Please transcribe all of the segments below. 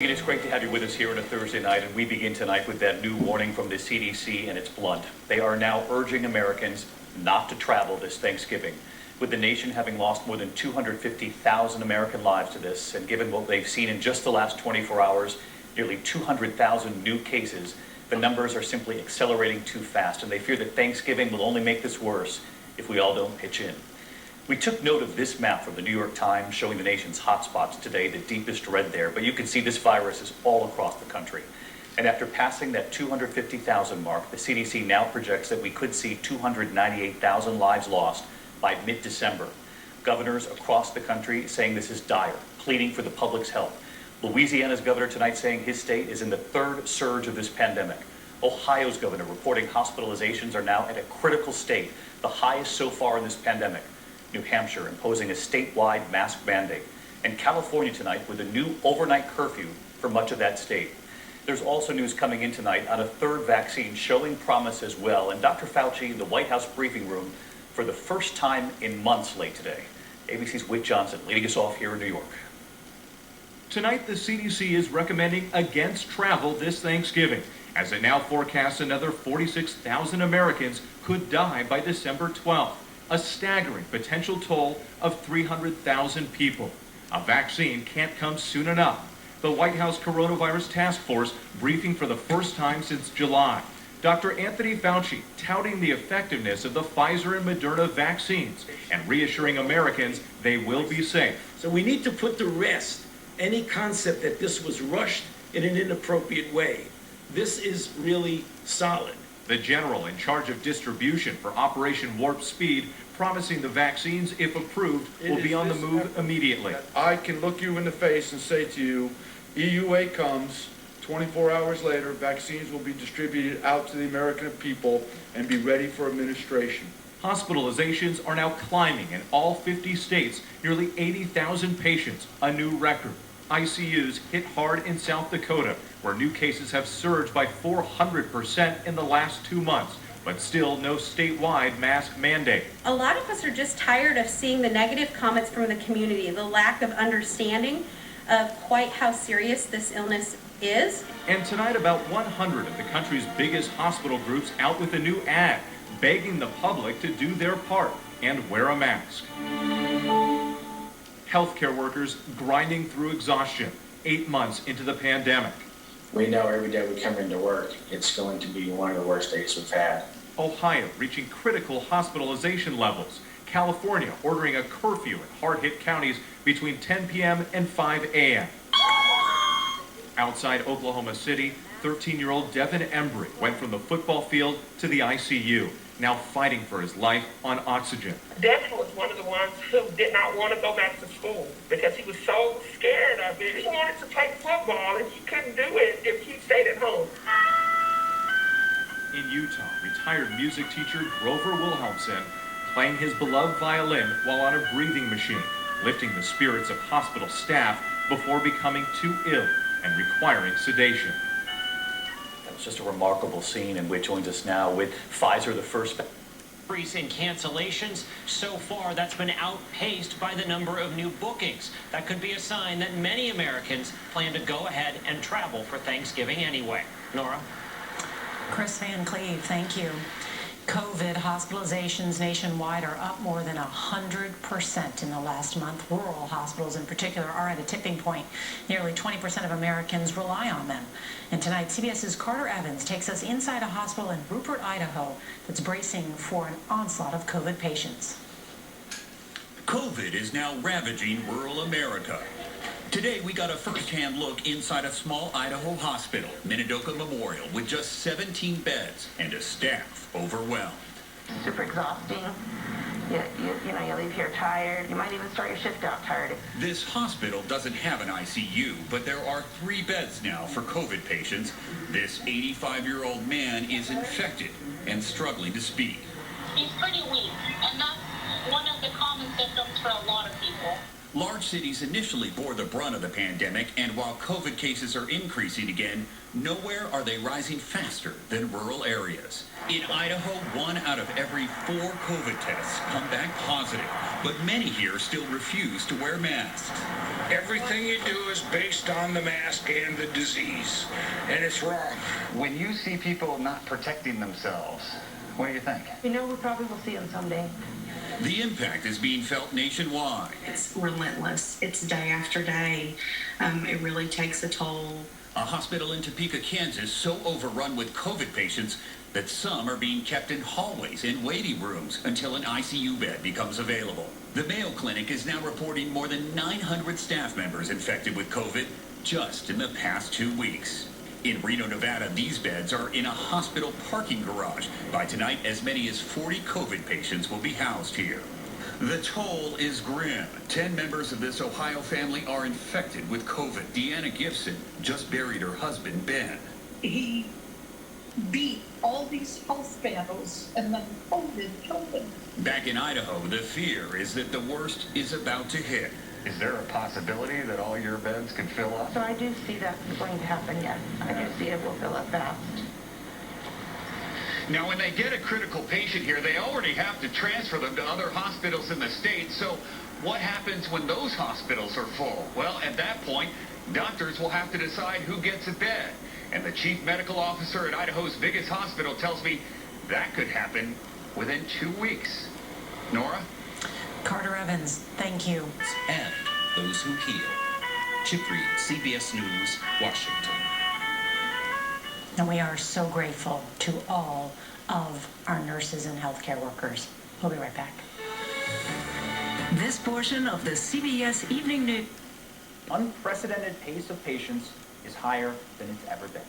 It's great to have you with us here on a Thursday night, and we begin tonight with that new warning from the CDC, and it's blunt. They are now urging Americans not to travel this Thanksgiving. With the nation having lost more than 250,000 American lives to this, and given what they've seen in just the last 24 hours, nearly 200,000 new cases, the numbers are simply accelerating too fast, and they fear that Thanksgiving will only make this worse if we all don't pitch in. We took note of this map from the New York Times showing the nation's hotspots today, the deepest red there, but you can see this virus is all across the country. And after passing that 250,000 mark, the CDC now projects that we could see 298,000 lives lost by mid-December. Governors across the country saying this is dire, pleading for the public's help. Louisiana's governor tonight saying his state is in the third surge of this pandemic. Ohio's governor reporting hospitalizations are now at a critical state, the highest so far in this pandemic. New Hampshire imposing a statewide mask mandate, and California tonight with a new overnight curfew for much of that state. There's also news coming in tonight on a third vaccine showing promise as well, and Dr. Fauci in the White House briefing room for the first time in months late today. ABC's Whit Johnson leading us off here in New York. Tonight, the CDC is recommending against travel this Thanksgiving, as it now forecasts another 46,000 Americans could die by December 12th. A staggering potential toll of 300,000 people. A vaccine can't come soon enough. The White House Coronavirus Task Force briefing for the first time since July. Dr. Anthony Fauci touting the effectiveness of the Pfizer and Moderna vaccines and reassuring Americans they will be safe. So we need to put to rest any concept that this was rushed in an inappropriate way. This is really solid. The general in charge of distribution for Operation Warp Speed promising the vaccines, if approved, will be on the move immediately. I can look you in the face and say to you, EUA comes, 24 hours later, vaccines will be distributed out to the American people and be ready for administration. Hospitalizations are now climbing in all 50 states, nearly 80,000 patients, a new record. ICUs hit hard in South Dakota, where new cases have surged by 400% in the last 2 months, but still no statewide mask mandate. A lot of us are just tired of seeing the negative comments from the community, the lack of understanding of quite how serious this illness is. And tonight, about 100 of the country's biggest hospital groups out with a new ad, begging the public to do their part and wear a mask. Healthcare workers grinding through exhaustion 8 months into the pandemic. We know every day we come into work, it's going to be one of the worst days we've had. Ohio reaching critical hospitalization levels. California ordering a curfew in hard-hit counties between 10 p.m. and 5 a.m. Outside Oklahoma City, 13-year-old Devin Embry went from the football field to the ICU, now fighting for his life on oxygen. Devin was one of the ones who did not want to go back to school because he was so scared of it. He wanted to play football and he couldn't do it if he stayed at home. In Utah, retired music teacher Grover Wilhelmsen playing his beloved violin while on a breathing machine, lifting the spirits of hospital staff before becoming too ill and requiring sedation. It's just a remarkable scene, and Whit joins us now with Pfizer, the first. Increase in cancellations. So far, that's been outpaced by the number of new bookings. That could be a sign that many Americans plan to go ahead and travel for Thanksgiving anyway. Nora? Chris Van Cleve, thank you. COVID hospitalizations nationwide are up more than 100% in the last month. Rural hospitals in particular are at a tipping point. Nearly 20% of Americans rely on them. And tonight, CBS's Carter Evans takes us inside a hospital in Rupert, Idaho that's bracing for an onslaught of COVID patients. COVID is now ravaging rural America. Today, we got a first-hand look inside a small Idaho hospital, Minidoka Memorial, with just 17 beds and a staff overwhelmed. Super exhausting. You leave here tired. You might even start your shift out tired. This hospital doesn't have an ICU, but there are 3 beds now for COVID patients. This 85-year-old man is infected and struggling to speak. He's pretty weak, and that's one of the common symptoms for a lot of people. Large cities initially bore the brunt of the pandemic, and while COVID cases are increasing again, nowhere are they rising faster than rural areas. In Idaho, 1 out of every 4 COVID tests come back positive, but many here still refuse to wear masks. Everything you do is based on the mask and the disease, and it's wrong. When you see people not protecting themselves, what do you think? We know we probably will see them someday. The impact is being felt nationwide. It's relentless. It's day after day. It really takes a toll. A hospital in Topeka, Kansas, so overrun with COVID patients that some are being kept in hallways and waiting rooms until an ICU bed becomes available. The Mayo Clinic is now reporting more than 900 staff members infected with COVID just in the past 2 weeks. In Reno, Nevada, these beds are in a hospital parking garage. By tonight, as many as 40 COVID patients will be housed here. The toll is grim. 10 members of this Ohio family are infected with COVID. Deanna Gibson just buried her husband, Ben. He beat all these health battles, and then COVID killed him. Back in Idaho, the fear is that the worst is about to hit. Is there a possibility that all your beds could fill up? So I do see that's going to happen, yes. I do see it will fill up fast. Now, when they get a critical patient here, they already have to transfer them to other hospitals in the state. So what happens when those hospitals are full? Well, at that point, doctors will have to decide who gets a bed. And the chief medical officer at Idaho's biggest hospital tells me that could happen within 2 weeks. Nora? Carter Evans, thank you. And those who heal. Chip Reed, CBS News, Washington. And we are so grateful to all of our nurses and healthcare workers. We'll be right back. This portion of the CBS Evening News. Unprecedented pace of patients is higher than it's ever been.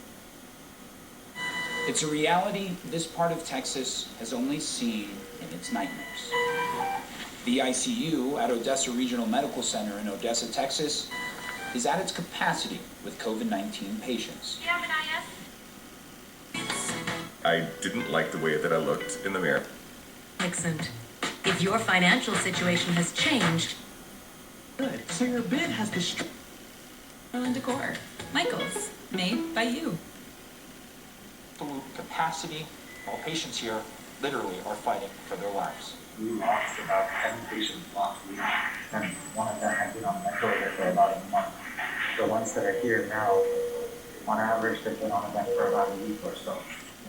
It's a reality this part of Texas has only seen in its nightmares. The ICU at Odessa Regional Medical Center in Odessa, Texas, is at its capacity with COVID-19 patients. You have an IS? I didn't like the way that I looked in the mirror. Excellent. If your financial situation has changed. Good. So your bid has the decor. Michael's, made by you. Absolute capacity, while patients here literally are fighting for their lives. We lost about 10 patients last week, and one of them had been on ventilator for about a month. The ones that are here now, on average, they've been on a vent for about a week or so.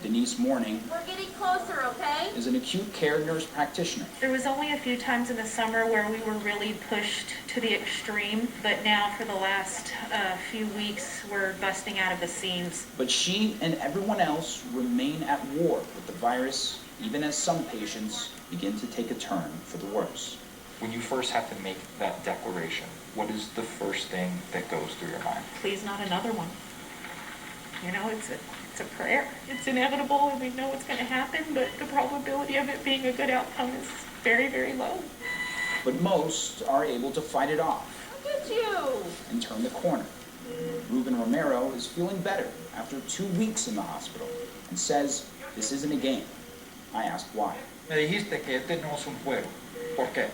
Denise Morning We're getting closer, okay? is an acute care nurse practitioner. There was only a few times in the summer where we were really pushed to the extreme, but now for the last few weeks, we're busting out of the seams. But she and everyone else remain at war with the virus, even as some patients begin to take a turn for the worse. When you first have to make that declaration, what is the first thing that goes through your mind? Please not another one. You know, it's a prayer. It's inevitable and we know it's going to happen, but the probability of it being a good outcome is very, very low. But most are able to fight it off. Look at you! And turn the corner. Ruben Romero is feeling better after 2 weeks in the hospital and says this isn't a game. I asked why. Me dijiste que este no es un juego. ¿Por qué?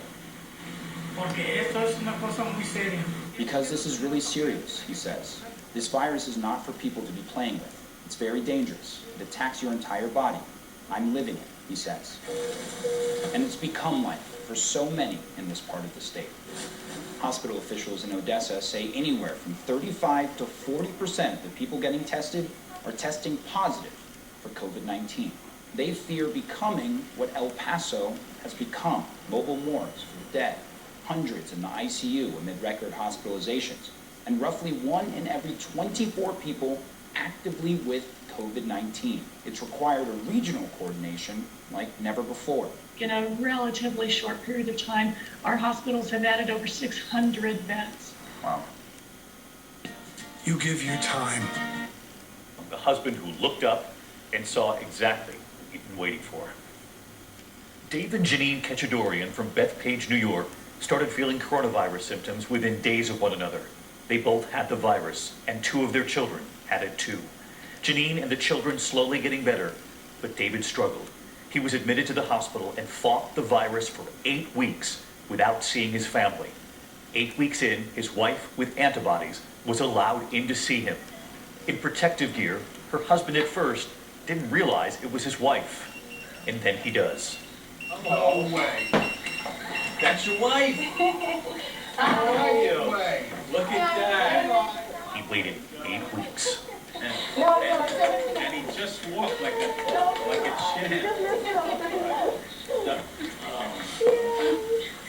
Porque esto es una cosa muy seria. Because this is really serious, he says. This virus is not for people to be playing with. It's very dangerous. It attacks your entire body. I'm living it, he says. And it's become life for so many in this part of the state. Hospital officials in Odessa say anywhere from 35 to 40% of the people getting tested are testing positive for COVID-19. They fear becoming what El Paso has become, mobile morgues for the dead, hundreds in the ICU amid record hospitalizations, and roughly 1 in every 24 people actively with COVID-19. It's required a regional coordination like never before. In a relatively short period of time, our hospitals have added over 600 beds. Wow. You give your time. The husband who looked up and saw exactly what he'd been waiting for. Dave and Janine Ketchadorian from Bethpage, New York, started feeling coronavirus symptoms within days of one another. They both had the virus, and 2 of their children had it too. Janine and the children slowly getting better, but David struggled. He was admitted to the hospital and fought the virus for 8 weeks without seeing his family. 8 weeks in, his wife, with antibodies, was allowed in to see him. In protective gear, her husband at first didn't realize it was his wife. And then he does. No way. That's your wife? How are you? Look at that. He waited 8 weeks. And he just walked like a champ.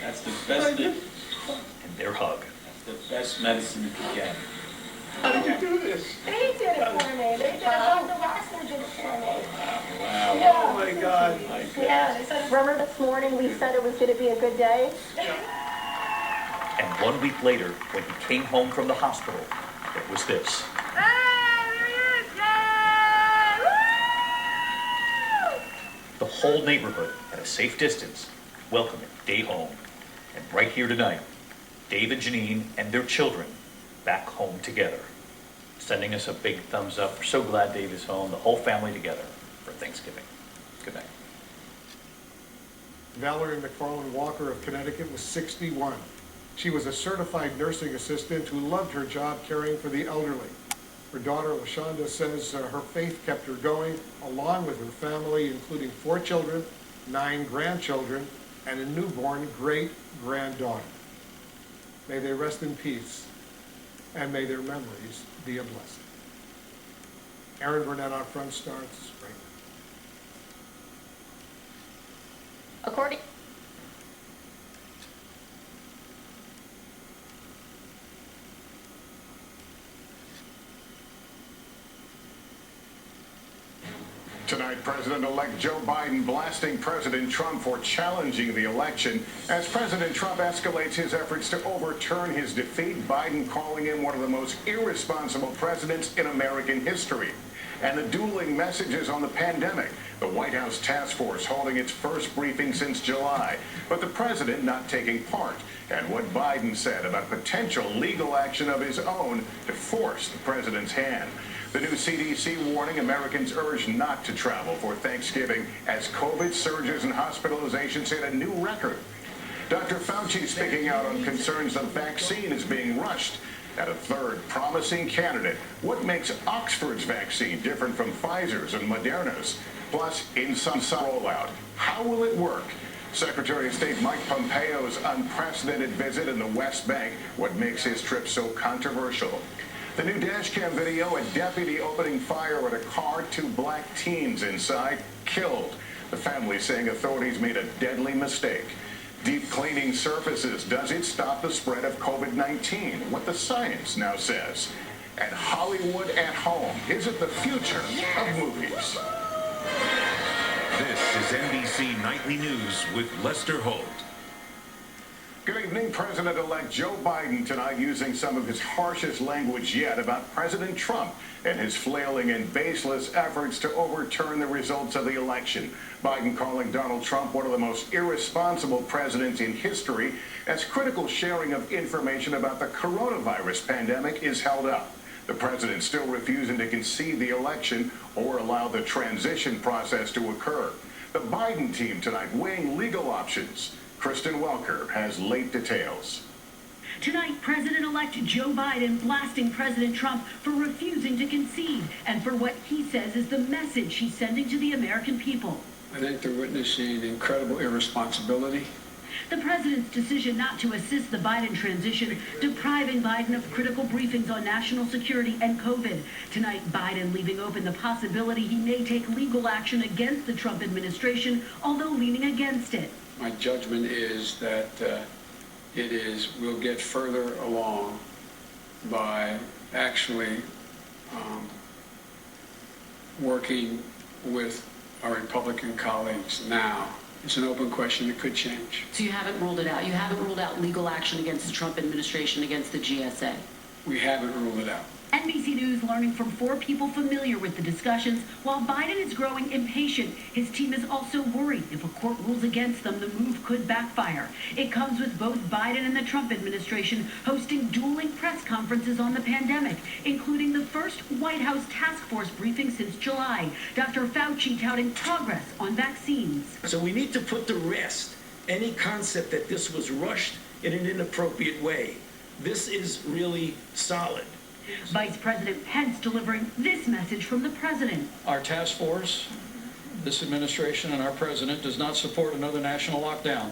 That's the best. And their hug. That's the best medicine you can get. How did you do this? They did it for me. They did it. Dr. Waxner did it for me. Wow. Yeah. Oh my God. Yeah, they said, remember this morning we said it was going to be a good day? And 1 week later, when he came home from the hospital, it was this. The whole neighborhood, at a safe distance, welcomed him day home. And right here tonight, Dave and Janine and their children back home together. Sending us a big thumbs up. We're so glad Dave is home, the whole family together for Thanksgiving. Good night. Valerie McFarland Walker of Connecticut was 61. She was a certified nursing assistant who loved her job caring for the elderly. Her daughter, LaShonda, says her faith kept her going, along with her family, including 4 children, 9 grandchildren, and a newborn great-granddaughter. May they rest in peace, and may their memories be a blessing. Aaron Burnett on Front starts right now. According Tonight, President-elect Joe Biden blasting President Trump for challenging the election. As President Trump escalates his efforts to overturn his defeat, Biden calling him one of the most irresponsible presidents in American history. And the dueling messages on the pandemic. The White House task force holding its first briefing since July, but the president not taking part. And what Biden said about potential legal action of his own to force the president's hand. The new CDC warning Americans urged not to travel for Thanksgiving as COVID surges and hospitalizations hit a new record. Dr. Fauci speaking out on concerns the vaccine is being rushed. At a third promising candidate, what makes Oxford's vaccine different from Pfizer's and Moderna's? Plus, in some rollout, how will it work? Secretary of State Mike Pompeo's unprecedented visit in the West Bank, what makes his trip so controversial? The new dashcam video, a deputy opening fire at a car, 2 black teens inside, killed. The family saying authorities made a deadly mistake. Deep cleaning surfaces, does it stop the spread of COVID-19? What the science now says. And Hollywood at home, is it the future of movies? This is NBC Nightly News with Lester Holt. Good evening. President-elect Joe Biden tonight using some of his harshest language yet about President Trump and his flailing and baseless efforts to overturn the results of the election. Biden calling Donald Trump one of the most irresponsible presidents in history as critical sharing of information about the coronavirus pandemic is held up. The president still refusing to concede the election or allow the transition process to occur. The Biden team tonight weighing legal options. Kristen Welker has late details. Tonight, President-elect Joe Biden blasting President Trump for refusing to concede and for what he says is the message he's sending to the American people. I think they're witnessing incredible irresponsibility. The president's decision not to assist the Biden transition, depriving Biden of critical briefings on national security and COVID. Tonight, Biden leaving open the possibility he may take legal action against the Trump administration, although leaning against it. My judgment is that we'll get further along by actually working with our Republican colleagues now. It's an open question. It could change. So you haven't ruled it out? You haven't ruled out legal action against the Trump administration, against the GSA? We haven't ruled it out. NBC News learning from 4 people familiar with the discussions. While Biden is growing impatient, his team is also worried if a court rules against them, the move could backfire. It comes with both Biden and the Trump administration hosting dueling press conferences on the pandemic, including the first White House task force briefing since July. Dr. Fauci touting progress on vaccines. So we need to put to rest any concept that this was rushed in an inappropriate way. This is really solid. Vice President Pence delivering this message from the president. Our task force, this administration, and our president does not support another national lockdown.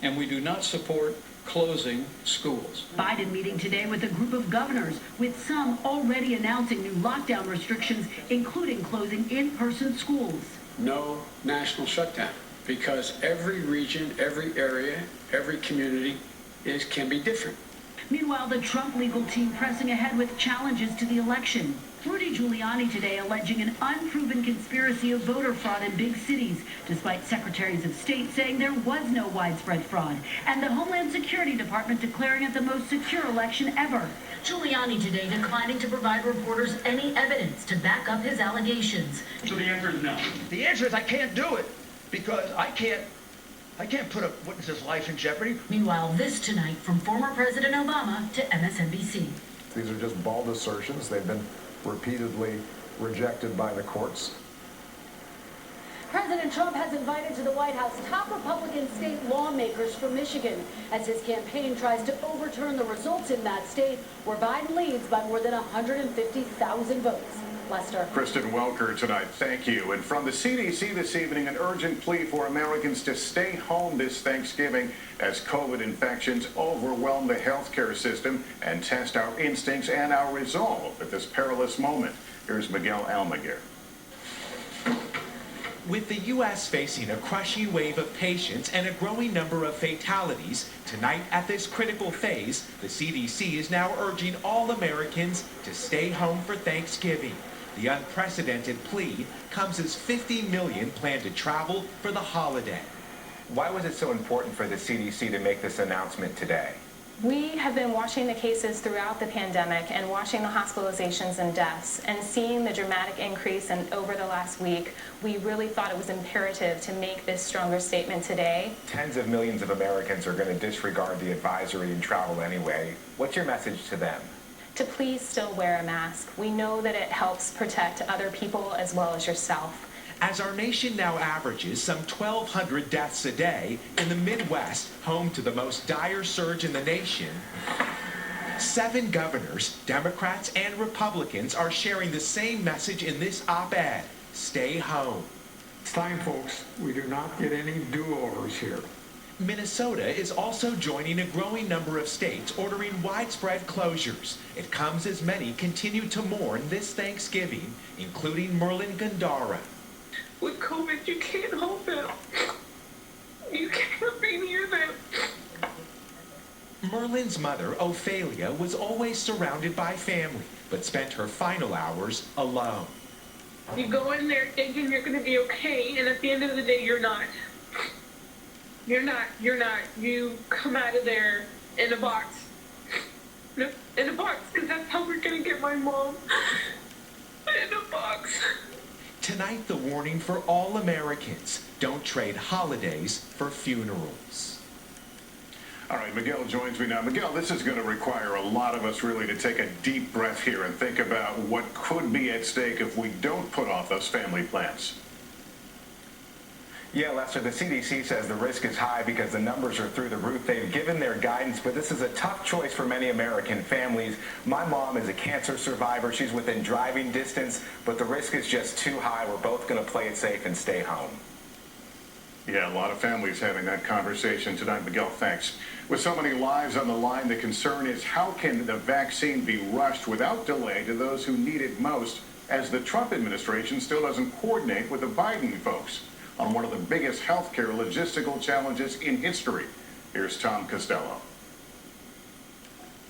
And we do not support closing schools. Biden meeting today with a group of governors, with some already announcing new lockdown restrictions, including closing in-person schools. No national shutdown, because every region, every area, every community can be different. Meanwhile, the Trump legal team pressing ahead with challenges to the election. Rudy Giuliani today alleging an unproven conspiracy of voter fraud in big cities, despite secretaries of state saying there was no widespread fraud, and the Homeland Security Department declaring it the most secure election ever. Giuliani today declining to provide reporters any evidence to back up his allegations. So the answer is no. The answer is I can't do it because I can't put a witness's life in jeopardy. Meanwhile, this tonight from former President Obama to MSNBC. These are just bald assertions. They've been repeatedly rejected by the courts. President Trump has invited to the White House top Republican state lawmakers from Michigan as his campaign tries to overturn the results in that state where Biden leads by more than 150,000 votes. Lester. Kristen Welker tonight, thank you. And from the CDC this evening, an urgent plea for Americans to stay home this Thanksgiving as COVID infections overwhelm the healthcare system and test our instincts and our resolve at this perilous moment. Here's Miguel Almaguer. With the U.S. facing a crushing wave of patients and a growing number of fatalities, tonight at this critical phase, the CDC is now urging all Americans to stay home for Thanksgiving. The unprecedented plea comes as 50 million plan to travel for the holiday. Why was it so important for the CDC to make this announcement today? We have been watching the cases throughout the pandemic and watching the hospitalizations and deaths and seeing the dramatic increase over the last week. We really thought it was imperative to make this stronger statement today. Tens of millions of Americans are going to disregard the advisory and travel anyway. What's your message to them? To please still wear a mask. We know that it helps protect other people as well as yourself. As our nation now averages some 1,200 deaths a day in the Midwest, home to the most dire surge in the nation, 7 governors, Democrats and Republicans, are sharing the same message in this op-ed: stay home. It's time, folks. We do not get any do-overs here. Minnesota is also joining a growing number of states ordering widespread closures. It comes as many continue to mourn this Thanksgiving, including Merlin Gandara. With COVID, you can't help it. You can't be near them. Merlin's mother, Ophelia, was always surrounded by family, but spent her final hours alone. You go in there thinking you're going to be okay, and at the end of the day, you're not. You're not. You come out of there in a box. In a box, because that's how we're going to get my mom. In a box. Tonight, the warning for all Americans: don't trade holidays for funerals. All right, Miguel joins me now. Miguel, this is going to require a lot of us really to take a deep breath here and think about what could be at stake if we don't put off those family plans. Yeah, Lester, the CDC says the risk is high because the numbers are through the roof. They've given their guidance, but this is a tough choice for many American families. My mom is a cancer survivor. She's within driving distance, but the risk is just too high. We're both going to play it safe and stay home. Yeah, a lot of families having that conversation tonight. Miguel, thanks. With so many lives on the line, the concern is how can the vaccine be rushed without delay to those who need it most, as the Trump administration still doesn't coordinate with the Biden folks on one of the biggest healthcare logistical challenges in history. Here's Tom Costello.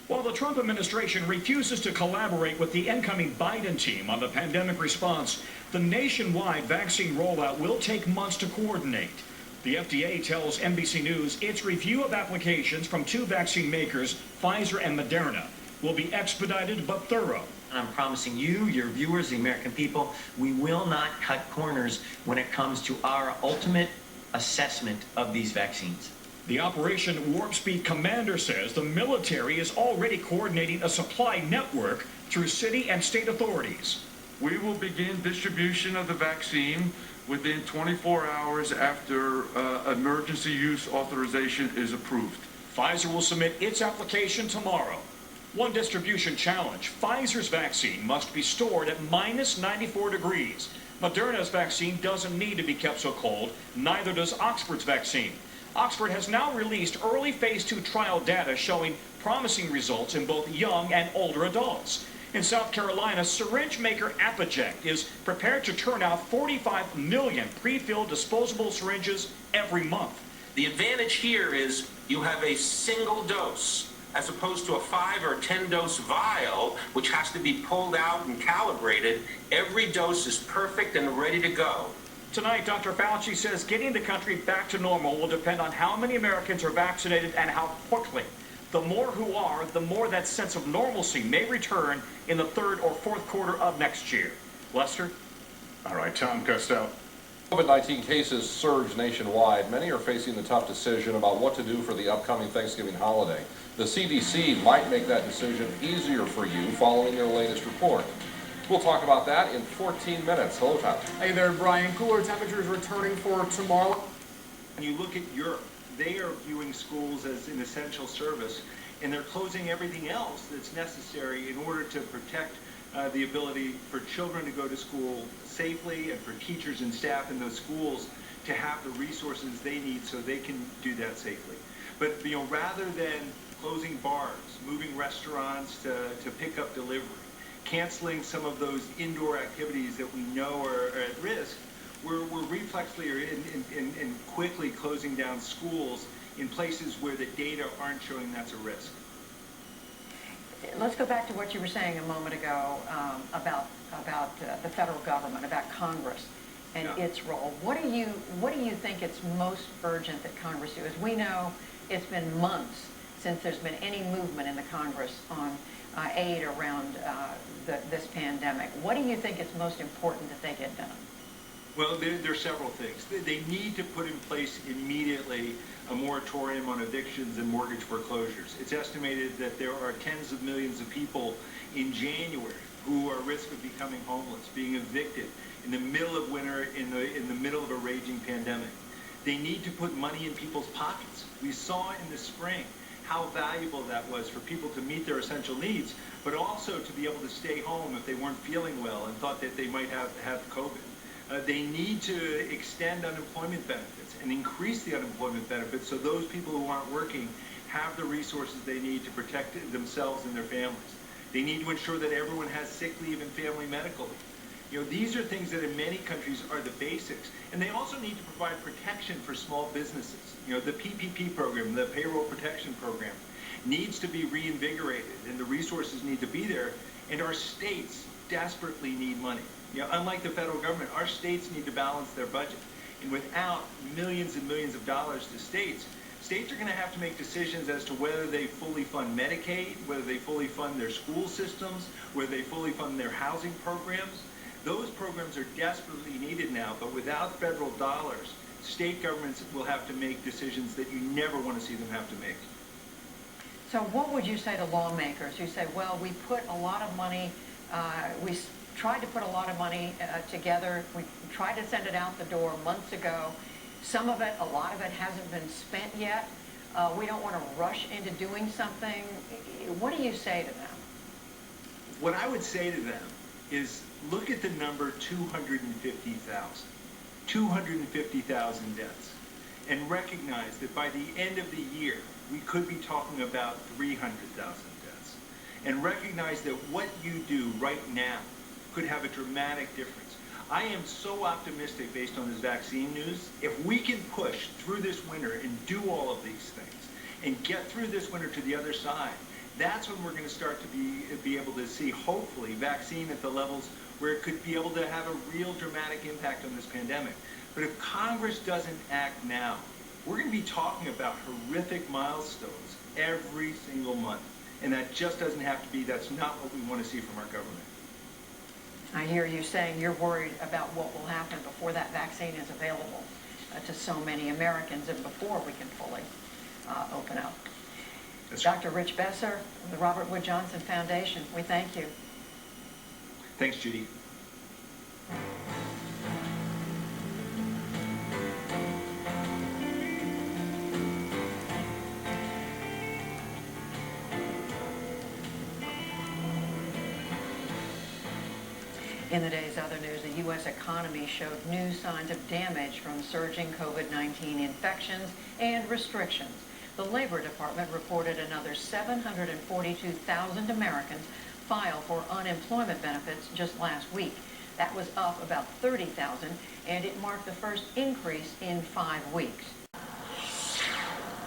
While the Trump administration refuses to collaborate with the incoming Biden team on the pandemic response, the nationwide vaccine rollout will take months to coordinate. The FDA tells NBC News its review of applications from 2 vaccine makers, Pfizer and Moderna, will be expedited but thorough. I'm promising you, your viewers, the American people, we will not cut corners when it comes to our ultimate assessment of these vaccines. The Operation Warp Speed commander says the military is already coordinating a supply network through city and state authorities. We will begin distribution of the vaccine within 24 hours after emergency use authorization is approved. Pfizer will submit its application tomorrow. One distribution challenge: Pfizer's vaccine must be stored at -94 degrees. Moderna's vaccine doesn't need to be kept so cold, neither does Oxford's vaccine. Oxford has now released early phase 2 trial data showing promising results in both young and older adults. In South Carolina, syringe maker Apogect is prepared to turn out 45 million pre-filled disposable syringes every month. The advantage here is you have a single dose, as opposed to a 5 or 10 dose vial, which has to be pulled out and calibrated. Every dose is perfect and ready to go. Tonight, Dr. Fauci says getting the country back to normal will depend on how many Americans are vaccinated and how quickly. The more who are, the more that sense of normalcy may return in the third or fourth quarter of next year. Lester? All right, Tom Costello. COVID-19 cases surge nationwide. Many are facing the tough decision about what to do for the upcoming Thanksgiving holiday. The CDC might make that decision easier for you following their latest report. We'll talk about that in 14 minutes. Hello, Tyler. Hey there, Brian. Cooler temperatures returning for tomorrow. When you look at Europe, they are viewing schools as an essential service, and they're closing everything else that's necessary in order to protect the ability for children to go to school safely and for teachers and staff in those schools to have the resources they need so they can do that safely. But rather than closing bars, moving restaurants to pick up delivery, canceling some of those indoor activities that we know are at risk, we're reflexly and quickly closing down schools in places where the data aren't showing that's a risk. Let's go back to what you were saying a moment ago about the federal government, about Congress and its role. What do you think it's most urgent that Congress do? As we know, it's been months since there's been any movement in the Congress on aid around this pandemic. What do you think is most important that they get done? Well, there are several things. They need to put in place immediately a moratorium on evictions and mortgage foreclosures. It's estimated that there are tens of millions of people in January who are at risk of becoming homeless, being evicted in the middle of winter, in the middle of a raging pandemic. They need to put money in people's pockets. We saw in the spring how valuable that was for people to meet their essential needs, but also to be able to stay home if they weren't feeling well and thought that they might have COVID. They need to extend unemployment benefits and increase the unemployment benefits so those people who aren't working have the resources they need to protect themselves and their families. They need to ensure that everyone has sick leave and family medical leave. These are things that in many countries are the basics. And they also need to provide protection for small businesses. The PPP program, the payroll protection program, needs to be reinvigorated, and the resources need to be there. And our states desperately need money. Unlike the federal government, our states need to balance their budget. And without millions and millions of dollars to states, states are going to have to make decisions as to whether they fully fund Medicaid, whether they fully fund their school systems, whether they fully fund their housing programs. Those programs are desperately needed now, but without federal dollars, state governments will have to make decisions that you never want to see them have to make. So what would you say to lawmakers who say, well, we put a lot of money, we tried to put a lot of money together, we tried to send it out the door months ago, some of it, a lot of it hasn't been spent yet, we don't want to rush into doing something. What do you say to them? What I would say to them is look at the number 250,000. 250,000 deaths. And recognize that by the end of the year, we could be talking about 300,000 deaths. And recognize that what you do right now could have a dramatic difference. I am so optimistic based on this vaccine news. If we can push through this winter and do all of these things and get through this winter to the other side, that's when we're going to start to be able to see, hopefully, vaccine at the levels where it could be able to have a real dramatic impact on this pandemic. But if Congress doesn't act now, we're going to be talking about horrific milestones every single month. And that just doesn't have to be, that's not what we want to see from our government. I hear you saying you're worried about what will happen before that vaccine is available to so many Americans and before we can fully open up. Dr. Rich Besser of the Robert Wood Johnson Foundation, we thank you. Thanks, Judy. In the day's other news, the U.S. economy showed new signs of damage from surging COVID-19 infections and restrictions. The Labor Department reported another 742,000 Americans file for unemployment benefits just last week. That was up about 30,000, and it marked the first increase in 5 weeks.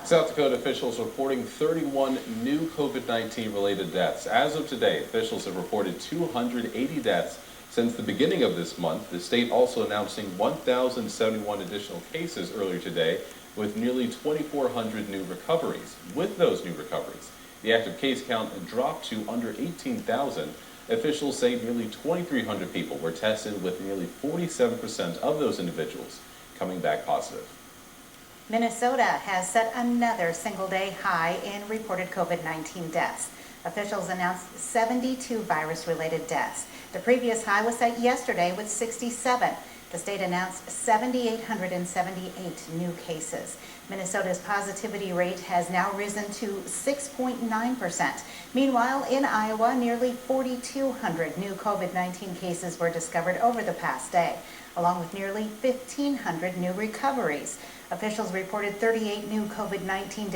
South Dakota officials reporting 31 new COVID-19 related deaths. As of today, officials have reported 280 deaths since the beginning of this month. The state also announcing 1,071 additional cases earlier today, with nearly 2,400 new recoveries. With those new recoveries, the active case count dropped to under 18,000. Officials say nearly 2,300 people were tested, with nearly 47% of those individuals coming back positive. Minnesota has set another single-day high in reported COVID-19 deaths. Officials announced 72 virus-related deaths. The previous high was set yesterday with 67. The state announced 7,878 new cases. Minnesota's positivity rate has now risen to 6.9%. Meanwhile, in Iowa, nearly 4,200 new COVID-19 cases were discovered over the past day, along with nearly 1,500 new recoveries. Officials reported 38 new COVID-19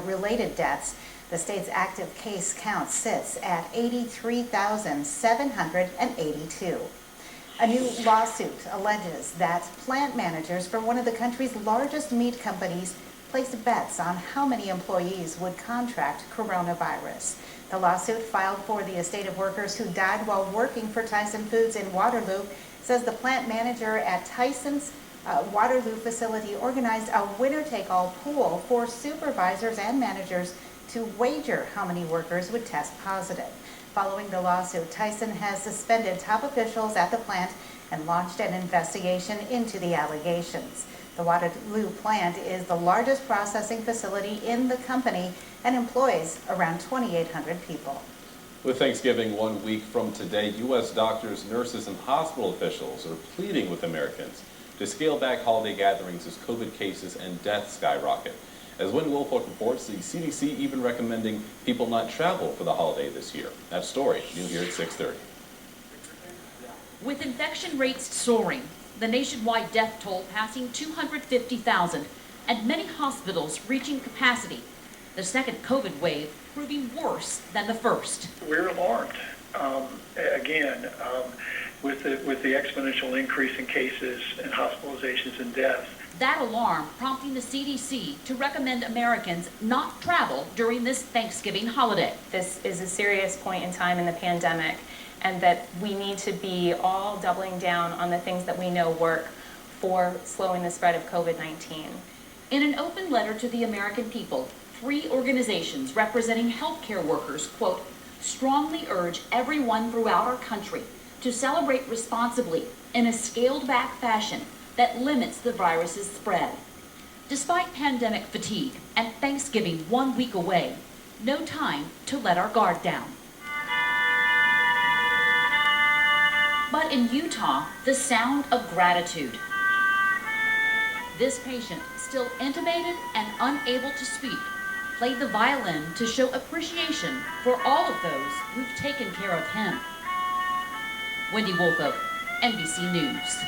related deaths. The state's active case count sits at 83,782. A new lawsuit alleges that plant managers for one of the country's largest meat companies placed bets on how many employees would contract coronavirus. The lawsuit, filed for the estate of workers who died while working for Tyson Foods in Waterloo, says the plant manager at Tyson's Waterloo facility organized a winner-take-all pool for supervisors and managers to wager how many workers would test positive. Following the lawsuit, Tyson has suspended top officials at the plant and launched an investigation into the allegations. The Waterloo plant is the largest processing facility in the company and employs around 2,800 people. With Thanksgiving 1 week from today, U.S. doctors, nurses, and hospital officials are pleading with Americans to scale back holiday gatherings as COVID cases and deaths skyrocket. As Wynn Woolfolk reports, the CDC even recommending people not travel for the holiday this year. That story, new here at 6:30. With infection rates soaring, the nationwide death toll passing 250,000, and many hospitals reaching capacity, the second COVID wave proving worse than the first. We're alarmed. With the exponential increase in cases and hospitalizations and deaths. That alarm prompting the CDC to recommend Americans not travel during this Thanksgiving holiday. This is a serious point in time in the pandemic, and that we need to be all doubling down on the things that we know work for slowing the spread of COVID-19. In an open letter to the American people, 3 organizations representing healthcare workers, quote, strongly urge everyone throughout our country to celebrate responsibly in a scaled-back fashion that limits the virus's spread. Despite pandemic fatigue and Thanksgiving 1 week away, no time to let our guard down. But in Utah, the sound of gratitude. This patient, still intubated and unable to speak, played the violin to show appreciation for all of those who've taken care of him. Wendy Woolfolk, NBC News.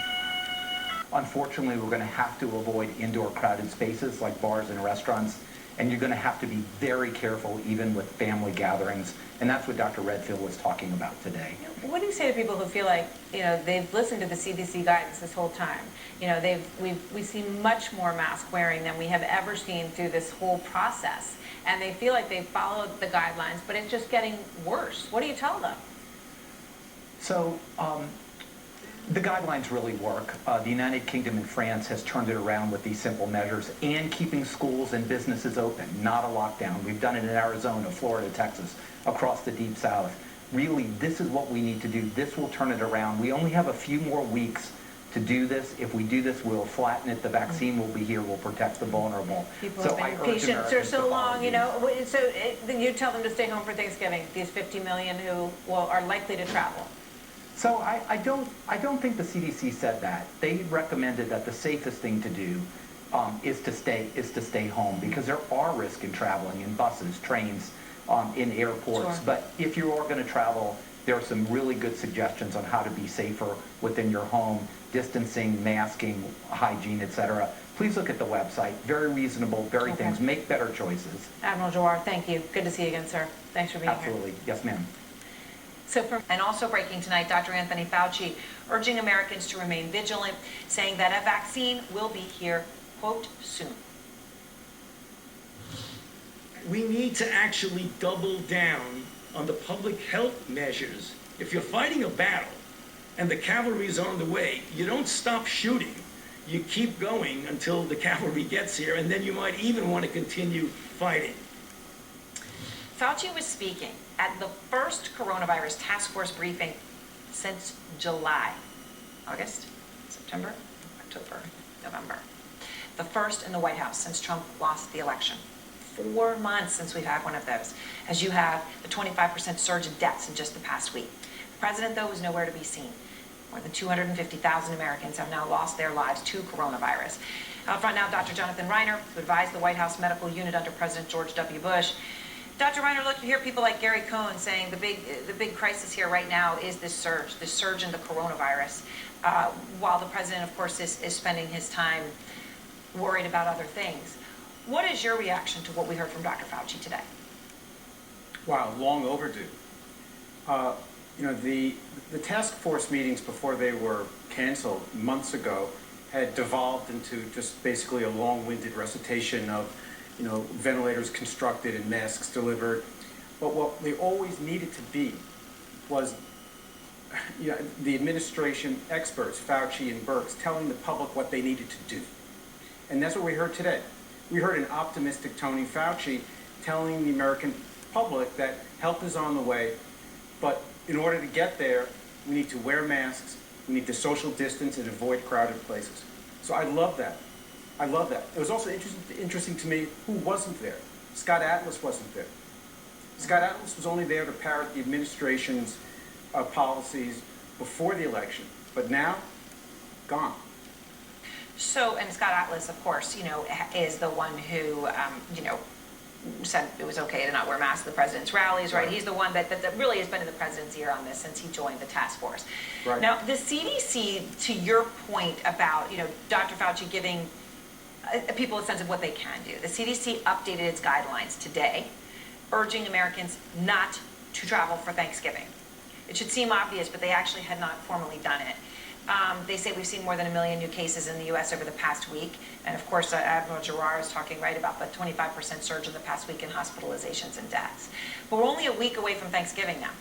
Unfortunately, we're going to have to avoid indoor crowded spaces like bars and restaurants, and you're going to have to be very careful even with family gatherings, and that's what Dr. Redfield was talking about today. What do you say to people who feel like, they've listened to the CDC guidance this whole time? We see much more mask wearing than we have ever seen through this whole process, and they feel like they've followed the guidelines, but it's just getting worse. What do you tell them? So, the guidelines really work. The United Kingdom and France has turned it around with these simple measures and keeping schools and businesses open, not a lockdown. We've done it in Arizona, Florida, Texas, across the Deep South. Really, this is what we need to do. This will turn it around. We only have a few more weeks to do this. If we do this, we'll flatten it. The vaccine will be here. We'll protect the vulnerable. People have been patient for so long, So then you tell them to stay home for Thanksgiving, these 50 million who are likely to travel. So I don't think the CDC said that. They recommended that the safest thing to do is to stay home, because there are risks in traveling in buses, trains, in airports. Sure. But if you are going to travel, There are some really good suggestions on how to be safer within your home, distancing, masking, hygiene, etc. Please look at the website. Very reasonable, very things. Make better choices. Admiral Jawar, thank you. Good to see you again, sir. Thanks for being here. Absolutely. Yes, ma'am. And also breaking tonight, Dr. Anthony Fauci urging Americans to remain vigilant, saying that a vaccine will be here, quote, soon. We need to actually double down on the public health measures. If you're fighting a battle and the cavalry is on the way, you don't stop shooting. You keep going until the cavalry gets here, and then you might even want to continue fighting. Fauci was speaking at the first coronavirus task force briefing since July, August, September, October, November. The first in the White House since Trump lost the election. 4 months since we've had one of those, as you have the 25% surge in deaths in just the past week. The president, though, was nowhere to be seen. More than 250,000 Americans have now lost their lives to coronavirus. Out front now, Dr. Jonathan Reiner, who advised the White House medical unit under President George W. Bush. Dr. Reiner, look, you hear people like Gary Cohn saying the big crisis here right now is this surge in the coronavirus, while the president, of course, is spending his time worried about other things. What is your reaction to what we heard from Dr. Fauci today? Wow, long overdue. The task force meetings before they were canceled months ago had devolved into just basically a long-winded recitation of, ventilators constructed and masks delivered. But what they always needed to be was the administration experts, Fauci and Birx, telling the public what they needed to do. And that's what we heard today. We heard an optimistic Tony Fauci telling the American public that help is on the way, but in order to get there, we need to wear masks, we need to social distance and avoid crowded places. So I love that. I love that. It was also interesting to me who wasn't there. Scott Atlas wasn't there. Scott Atlas was only there to parrot the administration's policies before the election, but now, gone. So, and Scott Atlas, of course, is the one who, said it was okay to not wear masks at the president's rallies, right? He's the one that really has been in the president's ear on this since he joined the task force. Right. Now, the CDC, to your point about, Dr. Fauci giving people a sense of what they can do, the CDC updated its guidelines today, urging Americans not to travel for Thanksgiving. It should seem obvious, but they actually had not formally done it. They say we've seen more than 1 million new cases in the U.S. over the past week. And of course, Admiral Jawar is talking right about the 25% surge in the past week in hospitalizations and deaths. But we're only a week away from Thanksgiving now.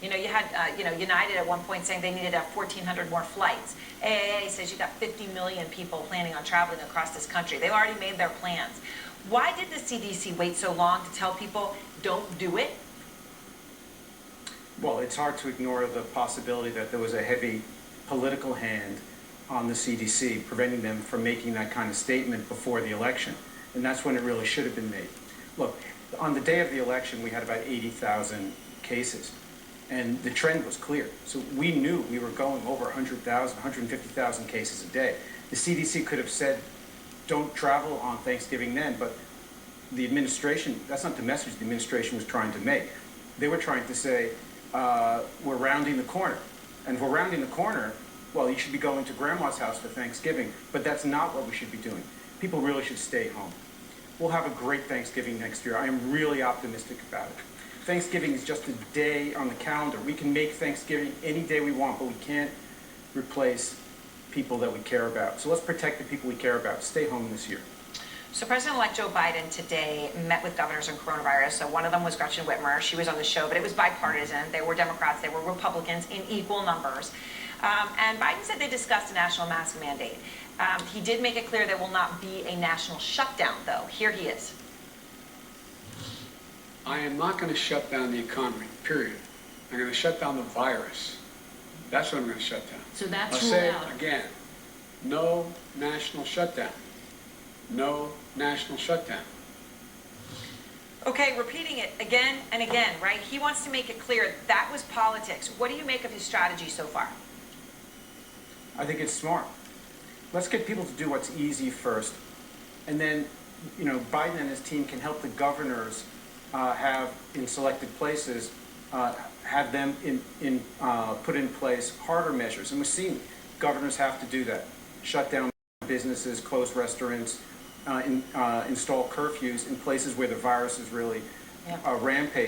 You had, United at one point saying they needed to have 1,400 more flights. AAA says you've got 50 million people planning on traveling across this country. They've already made their plans. Why did the CDC wait so long to tell people don't do it? Well, it's hard to ignore the possibility that there was a heavy political hand on the CDC, preventing them from making that kind of statement before the election. And that's when it really should have been made. Look, on the day of the election, we had about 80,000 cases. And the trend was clear. So we knew we were going over 100,000, 150,000 cases a day. The CDC could have said, don't travel on Thanksgiving then, but the administration, that's not the message the administration was trying to make. They were trying to say, we're rounding the corner. And if we're rounding the corner, well, you should be going to grandma's house for Thanksgiving, but that's not what we should be doing. People really should stay home. We'll have a great Thanksgiving next year. I am really optimistic about it. Thanksgiving is just a day on the calendar. We can make Thanksgiving any day we want, but we can't replace people that we care about. So let's protect the people we care about. Stay home this year. So President-elect Joe Biden today met with governors on coronavirus. So one of them was Gretchen Whitmer. She was on the show, but it was bipartisan. They were Democrats, they were Republicans in equal numbers. And Biden said they discussed a national mask mandate. He did make it clear there will not be a national shutdown, though. Here he is. I am not going to shut down the economy, period. I'm going to shut down the virus. That's what I'm going to shut down. So that's I'll ruled say out. it again. No national shutdown. No national shutdown. Okay, repeating it again and again, right? He wants to make it clear that was politics. What do you make of his strategy so far? I think it's smart. Let's get people to do what's easy first. And then, Biden and his team can help the governors have, in selected places, have them put in place harder measures. And we've seen governors have to do that. Shut down businesses, close restaurants, install curfews in places where the virus is really rampaging.